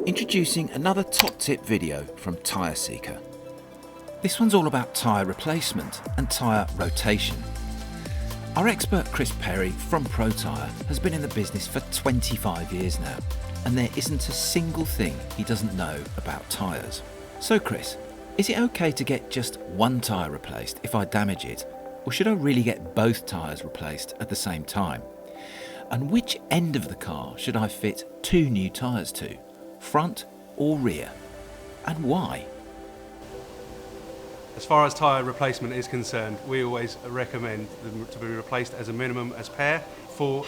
Introducing another top tip video from Tyre Seeker. This one's all about tyre replacement and tyre rotation. Our expert Chris Perry from ProTyre has been in the business for 25 years now, and there isn't a single thing he doesn't know about tyres. So Chris, is it okay to get just one tyre replaced if I damage it, or should I really get both tyres replaced at the same time? And which end of the car should I fit two new tyres to? Front or rear? And why? As far as tyre replacement is concerned, we always recommend them to be replaced as a minimum as pair. 4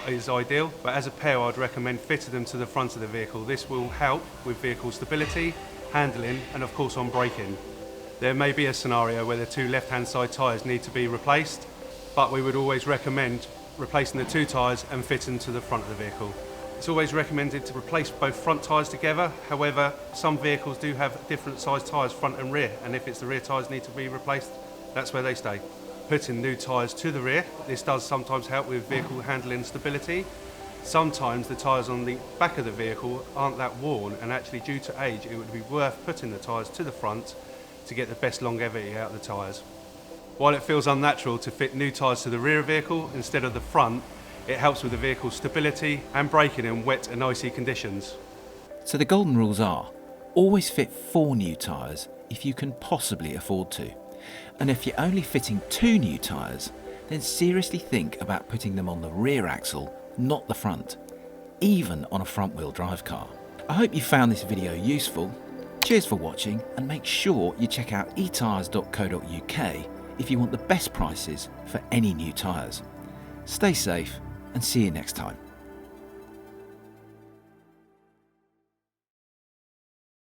is ideal, but as a pair I'd recommend fitting them to the front of the vehicle. This will help with vehicle stability, handling and of course on braking. There may be a scenario where the two left-hand side tyres need to be replaced, but we would always recommend replacing the two tyres and fitting to the front of the vehicle. It's always recommended to replace both front tyres together. However, some vehicles do have different size tyres front and rear, and if it's the rear tyres need to be replaced, that's where they stay. Putting new tyres to the rear, this does sometimes help with vehicle handling stability. Sometimes the tyres on the back of the vehicle aren't that worn, and actually due to age it would be worth putting the tyres to the front to get the best longevity out of the tyres. While it feels unnatural to fit new tyres to the rear vehicle instead of the front, it helps with the vehicle's stability and braking in wet and icy conditions. So the golden rules are, always fit 4 new tyres if you can possibly afford to. And if you're only fitting 2 new tyres, then seriously think about putting them on the rear axle, not the front, even on a front wheel drive car. I hope you found this video useful. Cheers for watching, and make sure you check out etyres.co.uk if you want the best prices for any new tyres. Stay safe and see you next time.